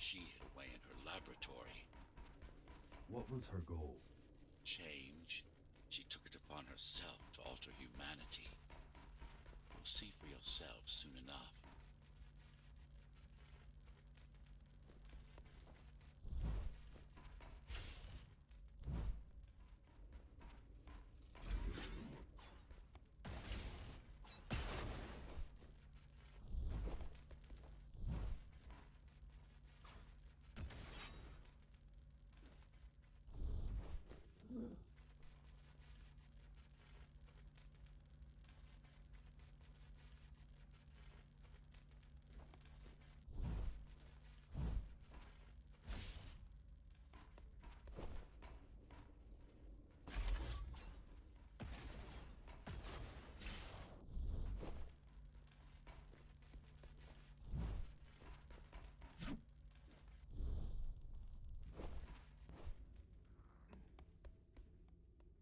She hid away in her laboratory. What was her goal? Change. She took it upon herself to alter humanity. You'll see for yourself soon enough.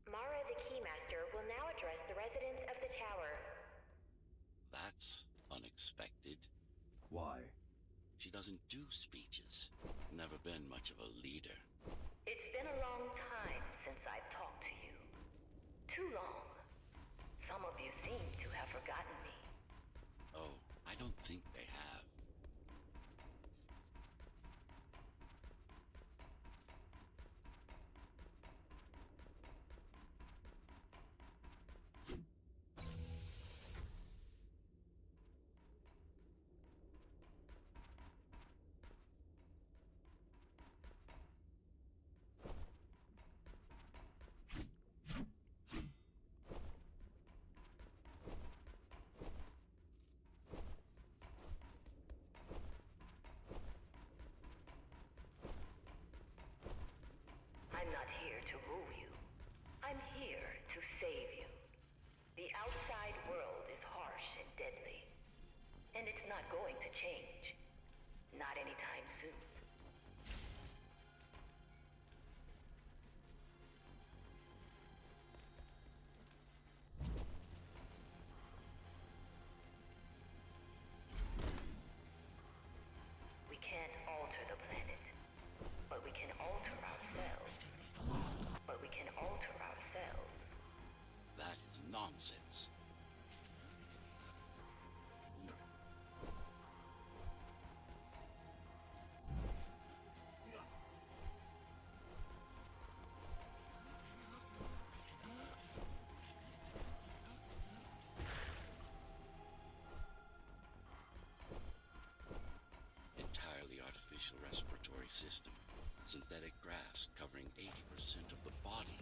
Mara the Keymaster will now address the residents of the tower. That's unexpected. Why? She doesn't do speeches. Never been much of a leader. It's been a long time since I've talked to you. Too long. Some of you seem to have forgotten me. Oh, I don't think they have. I'm not here to rule you. I'm here to save you. The outside world is harsh and deadly. And it's not going to change. Not anytime soon. We can't alter the planet, but we can alter ourselves. But we can alter ourselves. That is nonsense. Entirely artificial respiratory system. Synthetic grafts covering 80% of the body.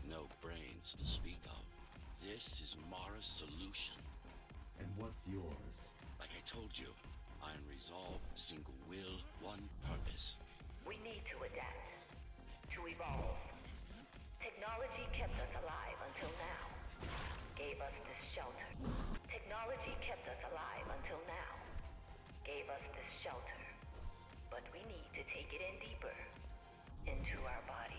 No brains to speak of. This is Mara's solution. And what's yours? Like I told you, iron resolve, single will, one purpose. We need to adapt. To evolve. Technology kept us alive until now. Gave us this shelter. Technology kept us alive until now. Gave us this shelter. But we need to take it in deeper. Into our bodies.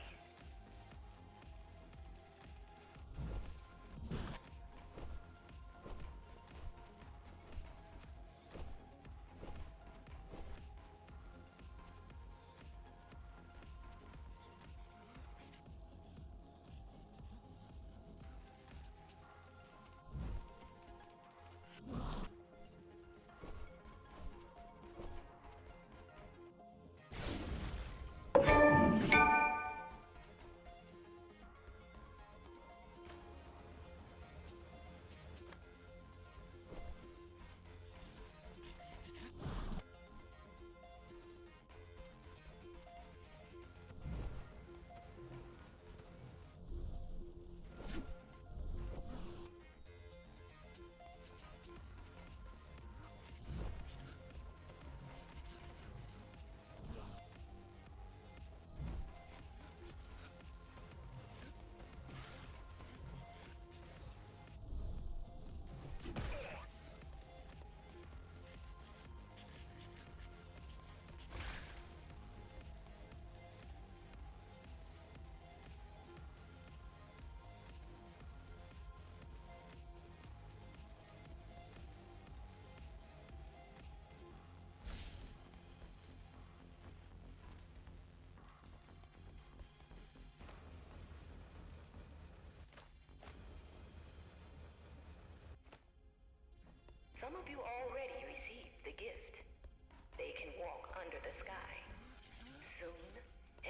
Soon,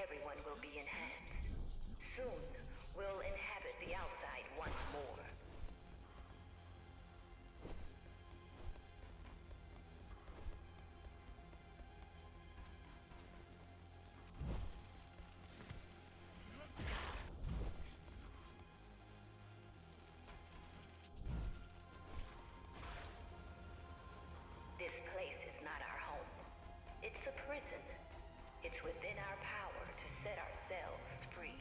everyone will be enhanced. Soon, we'll inhabit the outside once more. This place is not our home. It's a prison. It's within our power to set ourselves free.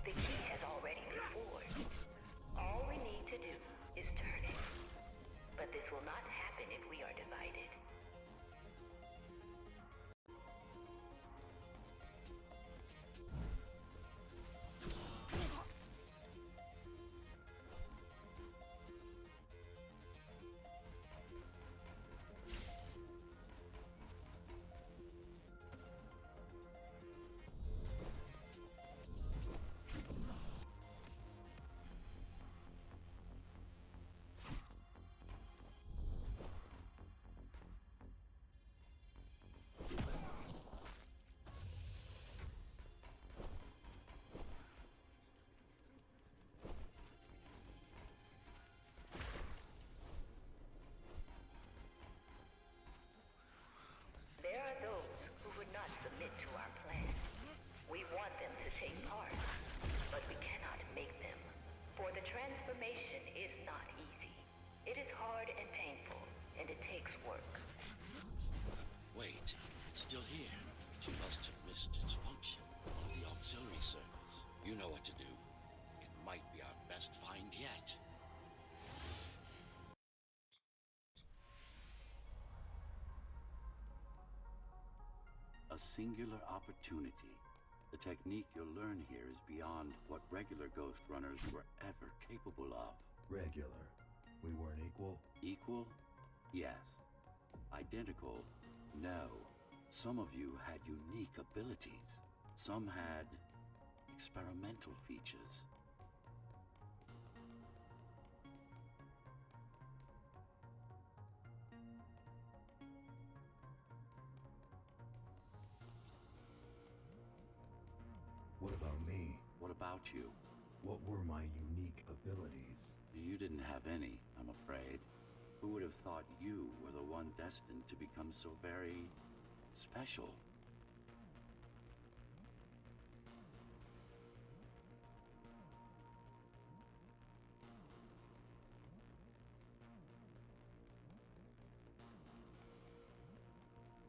The key has already been forged. All we need to do is turn it. But this will not happen if we are divided. There are those who would not submit to our plan. We want them to take part, but we cannot make them. For the transformation is not easy. It is hard and painful, and it takes work. Wait, it's still here. She must have missed its function on the auxiliary circuits. You know what to do. It might be our best find yet. A singular opportunity. The technique you'll learn here is beyond what regular Ghost runners were ever capable of. Regular. We weren't equal? Equal? Yes. Identical? No. Some of you had unique abilities. Some had experimental features. What about me? What about you? What were my unique abilities? You didn't have any, I'm afraid. Who would have thought you were the one destined to become so very special?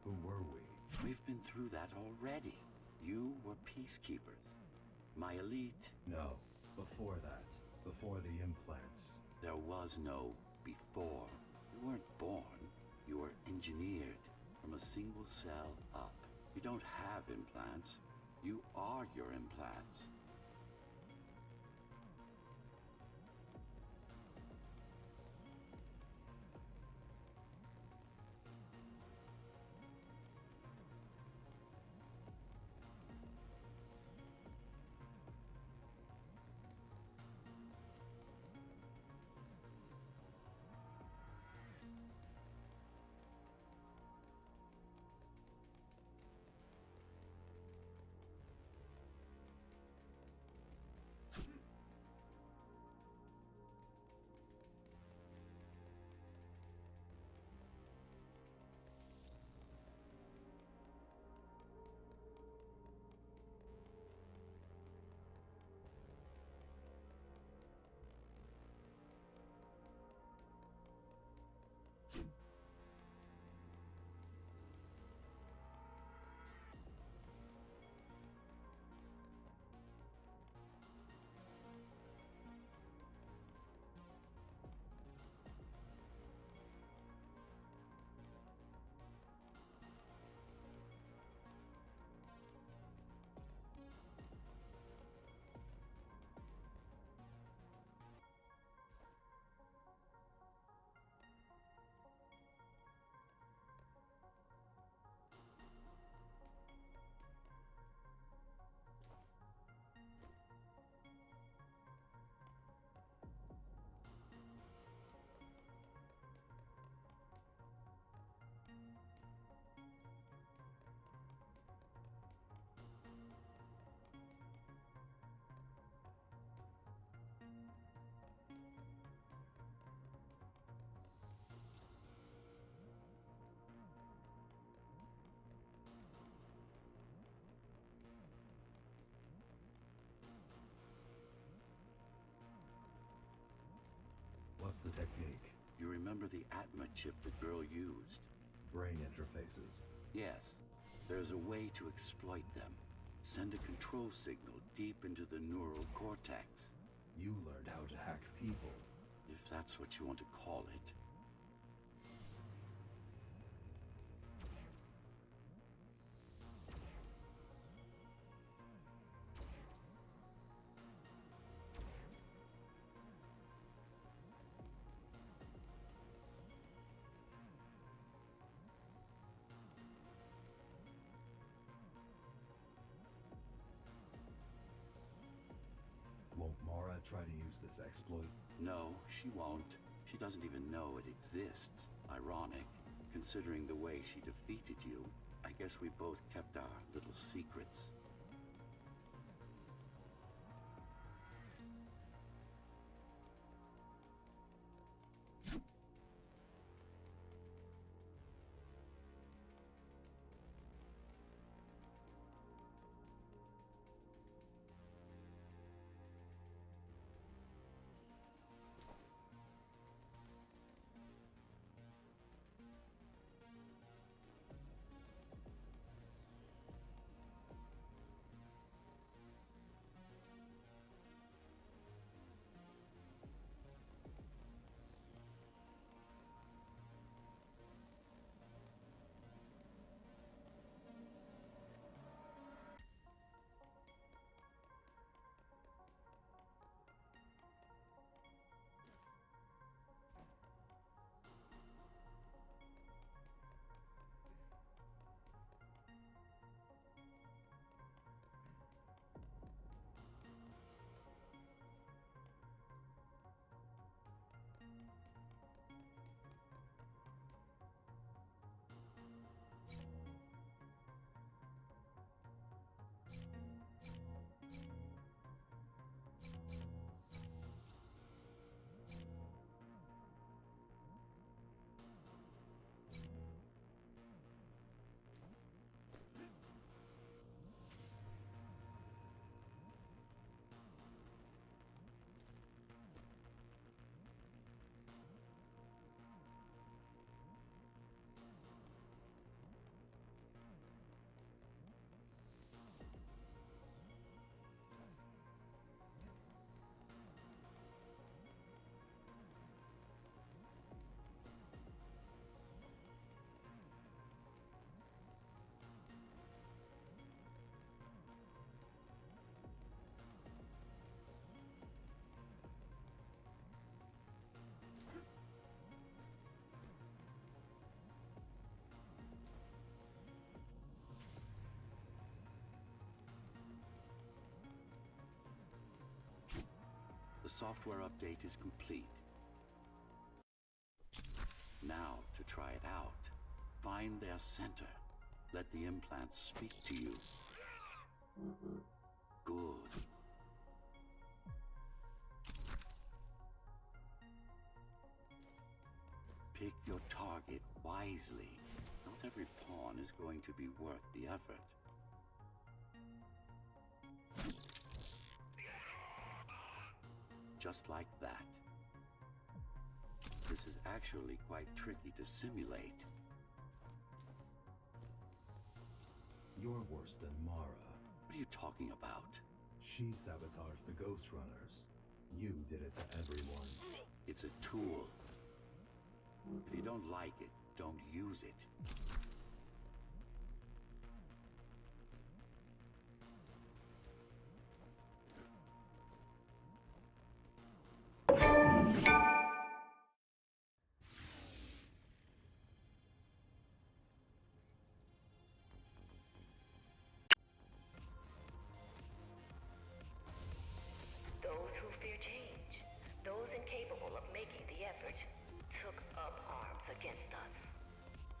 Who were we? We've been through that already. You were peacekeepers. My elite. No. Before that. Before the implants. There was no before. You weren't born. You were engineered from a single cell up. You don't have implants. You are your implants. What's the technique? You remember the Atma chip the girl used? Brain interfaces. Yes. There's a way to exploit them. Send a control signal deep into the neural cortex. You learned how to hack people. If that's what you want to call it. Won't Mara try to use this exploit? No, she won't. She doesn't even know it exists. Ironic, considering the way she defeated you. I guess we both kept our little secrets. The software update is complete. Now, to try it out, find their center. Let the implants speak to you. Good. Pick your target wisely. Not every pawn is going to be worth the effort. Just like that. This is actually quite tricky to simulate. You're worse than Mara. What are you talking about? She sabotaged the Ghost Runners. You did it to everyone. It's a tool. If you don't like it, don't use it. Those who fear change, those incapable of making the effort, took up arms against us.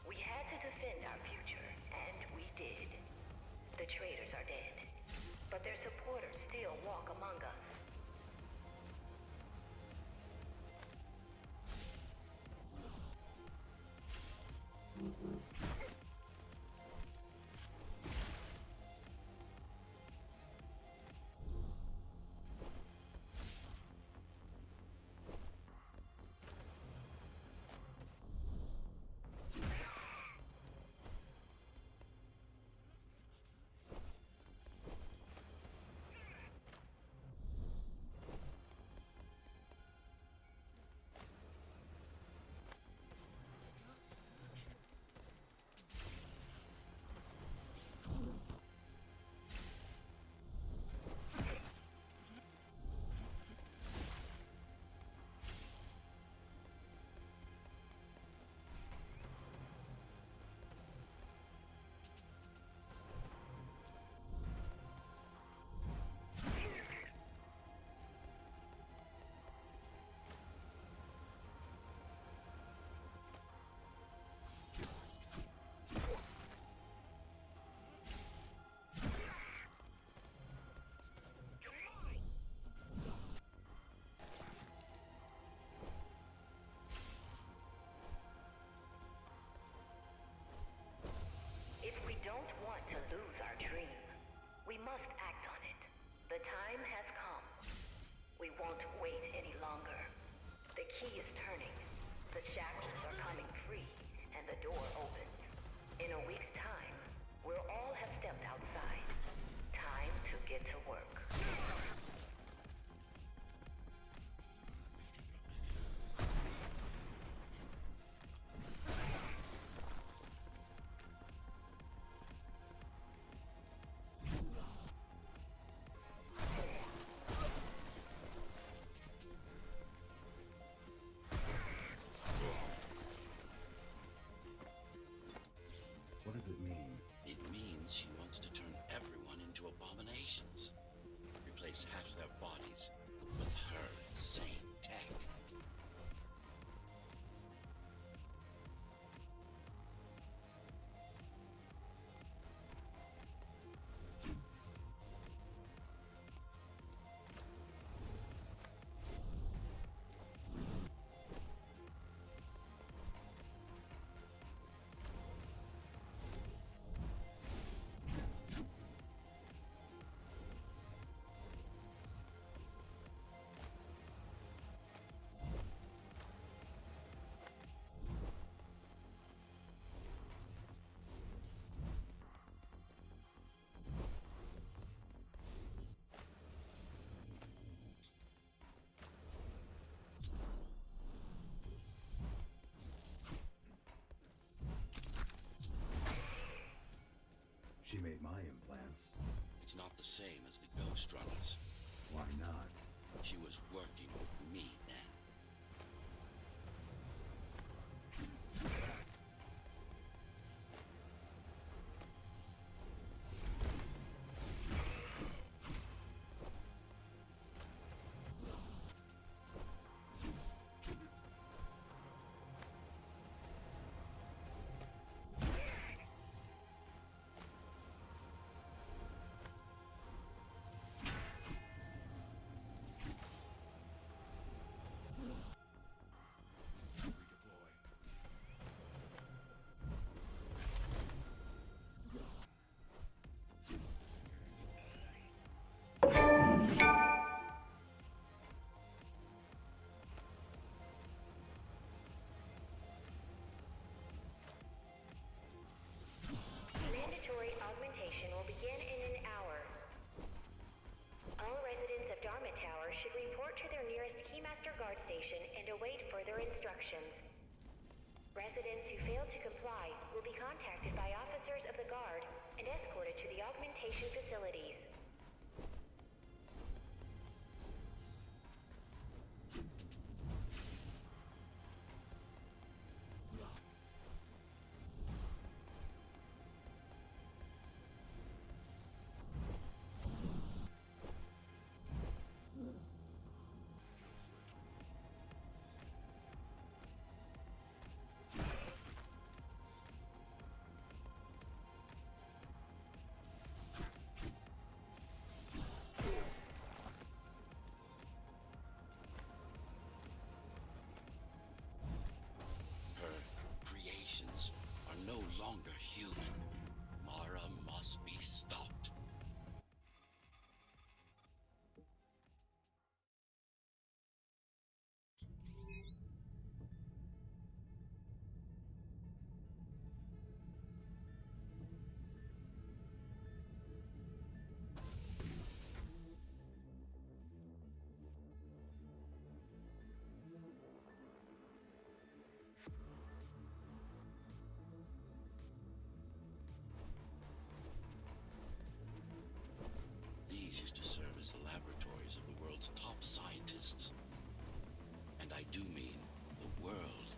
We had to defend our future, and we did. The traitors are dead, but their supporters still walk among us. In a week's time, we'll all have stepped outside. Time to get to work. What does it mean? It means she wants to turn everyone into abominations. Replace half their bodies with her insane tech. She made my implants. It's not the same as the Ghost Runners. Why not? She was working with me then. Mandatory augmentation will begin in an hour. All residents of Dharma Tower should report to their nearest Keymaster Guard station and await further instructions. Residents who fail to comply will be contacted by officers of the Guard and escorted to the augmentation facilities. No longer human. Mara must be stopped. These used to serve as the laboratories of the world's top scientists. And I do mean the world.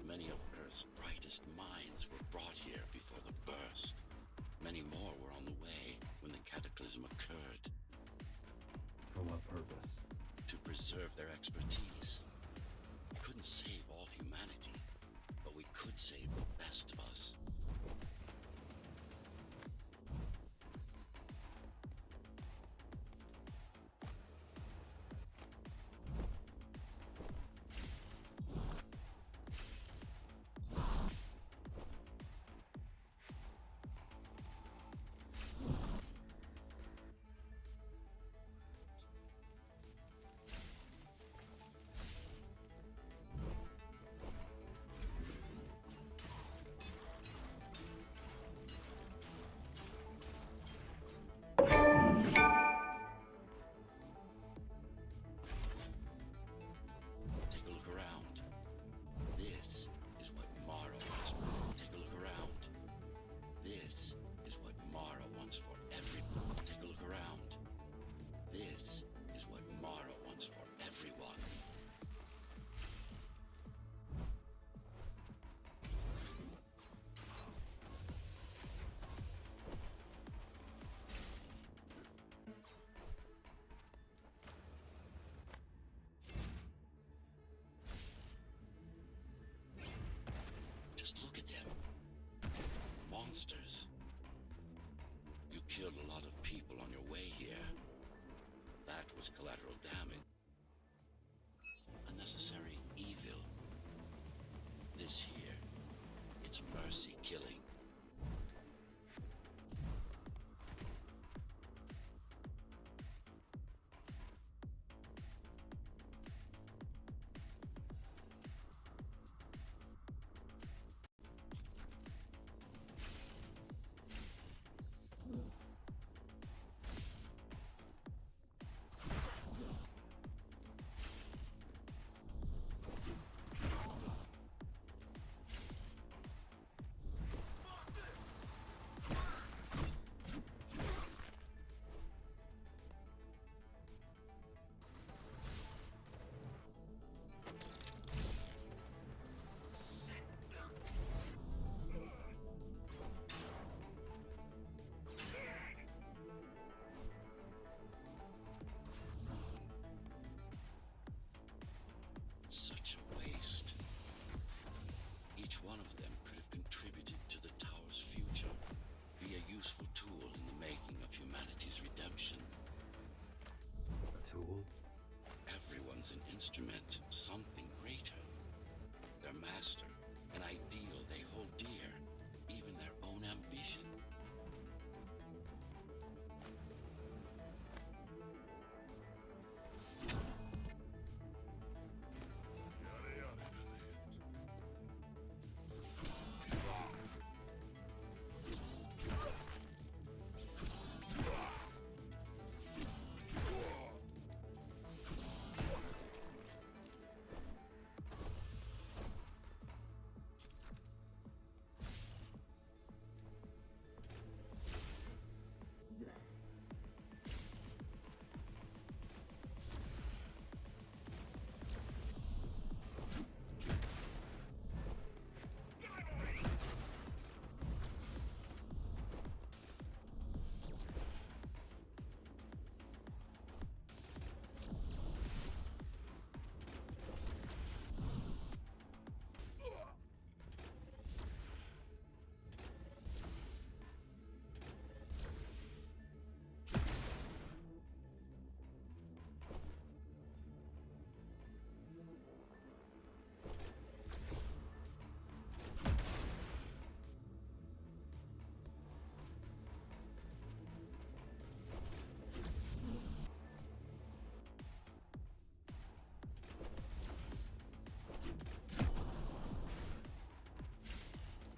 Many of Earth's brightest minds were brought here before the burst. Many more were on the way when the cataclysm occurred. For what purpose? To preserve their expertise. We couldn't save all humanity, but we could save the best of us. such a waste. Each one of them could have contributed to the tower's future, be a useful tool in the making of humanity's redemption. A tool? Everyone's an instrument, something greater. Their master, an ideal they hold dear, even their own ambition.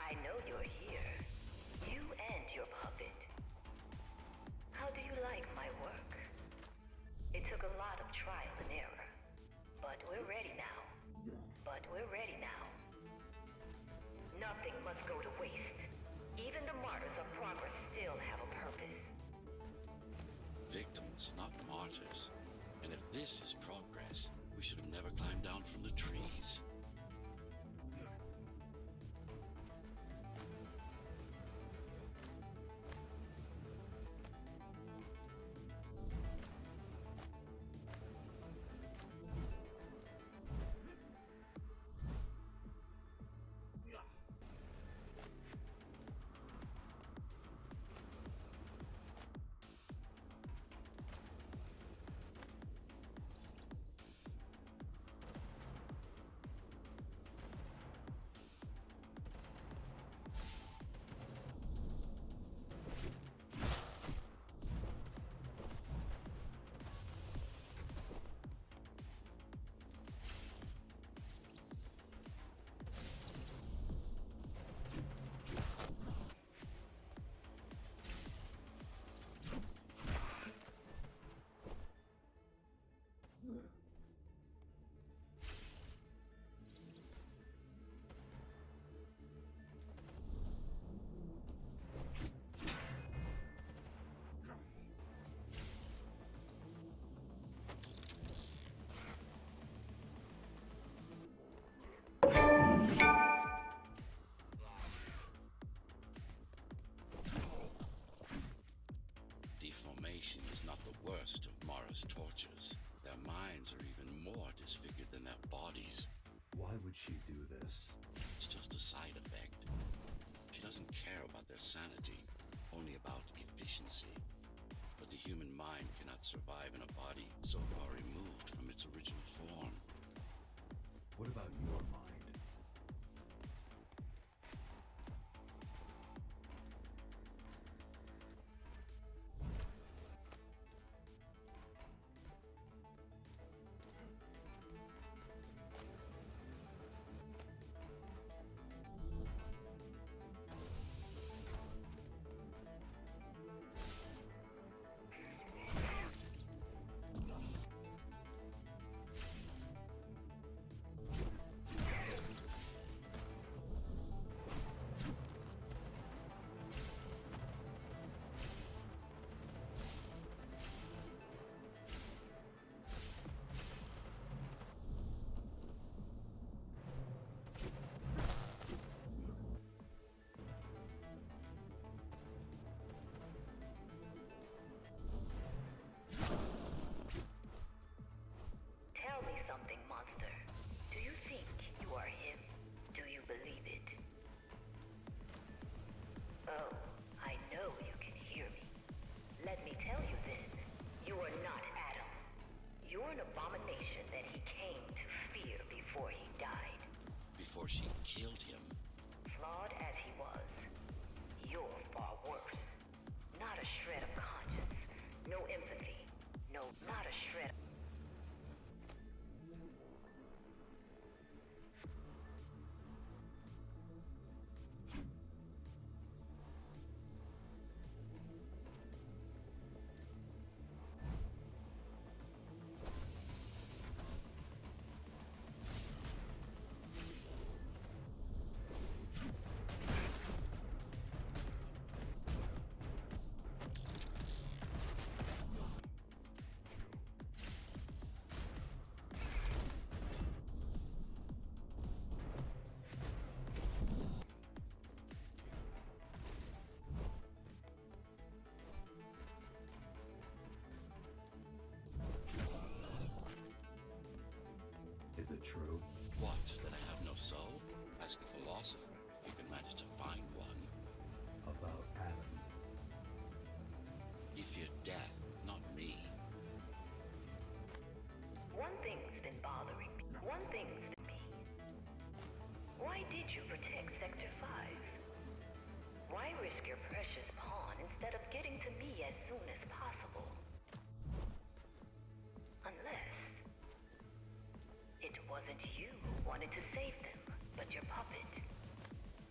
I know you're here. You and your puppet. How do you like my work? It took a lot of trial and error. But we're ready now. Nothing must go to waste. Even the martyrs of progress still have a purpose. Victims, not martyrs. And if this is progress, we should have never climbed down from the trees. Deformation is not the worst of Mara's tortures. Their minds are even more disfigured than their bodies. Why would she do this? It's just a side effect. She doesn't care about their sanity, only about efficiency. But the human mind cannot survive in a body so far removed from its original form. What about your mind? You're an abomination that he came to fear before he died. Before she killed him. Flawed as he was, you're far worse. Not a shred of conscience, no empathy, no, not a shred. Is it true? What, that I have no soul? Ask a philosopher. You can manage to find one. About Adam. He feared death, not me. One thing's been bothering me. One thing's been me. Why did you protect Sector 5? Why risk your precious pawn instead of getting to me as soon as possible? Unless it wasn't you who wanted to save them, but your puppet.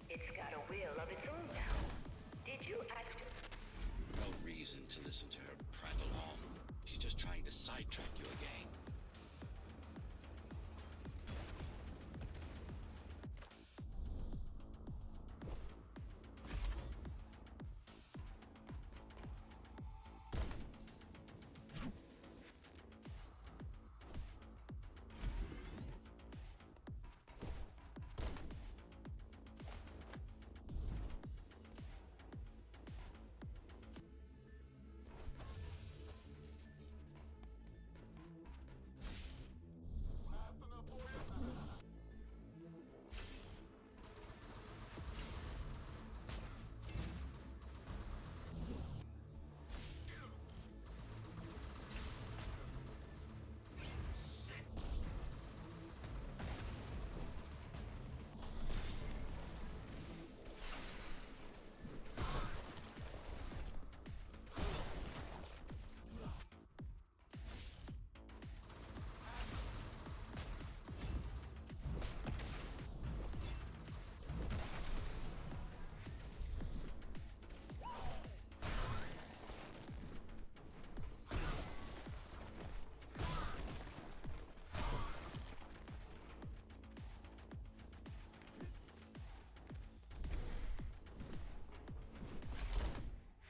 It's got a will of its own now. Did you act? No reason to listen to her prattle on. She's just trying to sidetrack you again.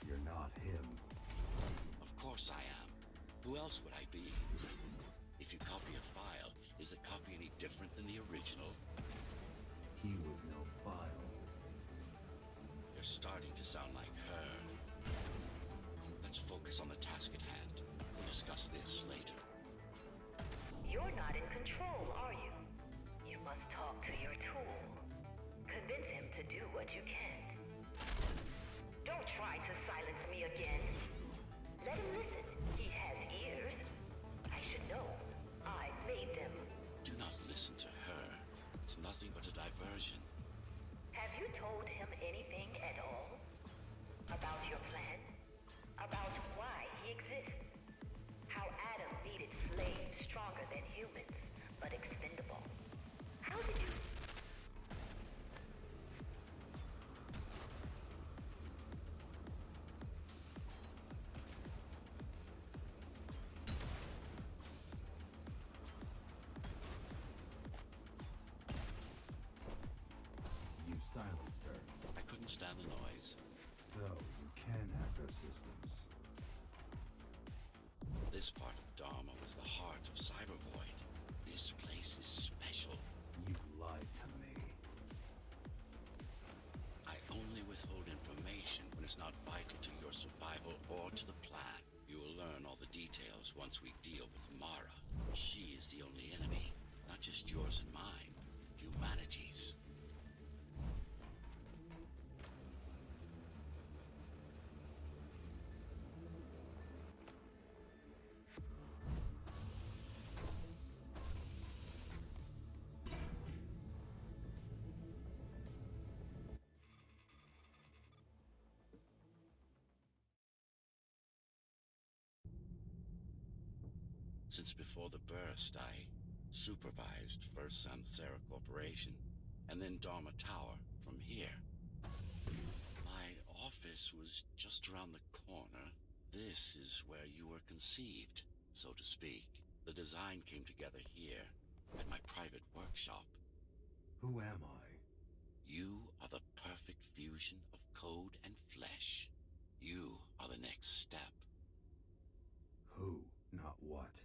You're not him. Of course I am. Who else would I be? If you copy a file, is the copy any different than the original? He was no file. You're starting to sound like her. Let's focus on the task at hand. We'll discuss this later. You're not in control, are you? You must talk to your tool. Convince him to do what you can't. Don't try to silence me again. Let him listen. He has ears. I should know. I made them. Do not listen to her. It's nothing but a diversion. Have you told him anything at all? About your plan? About why he exists? How Adam needed slaves stronger than humans, but expendable. How did you... You silenced her. I couldn't stand the noise. So you can hack her systems. This part of Dharma was the heart of Cybervoid. This place is special. You lied to me. I only withhold information when it's not vital to your survival or to the plan. You will learn all the details once we deal with Mara. She is the only enemy, not just yours and mine, humanity's. Since before the burst, I supervised first Samsara Corporation, and then Dharma Tower from here. My office was just around the corner. This is where you were conceived, so to speak. The design came together here, at my private workshop. Who am I? You are the perfect fusion of code and flesh. You are the next step. Who, not what.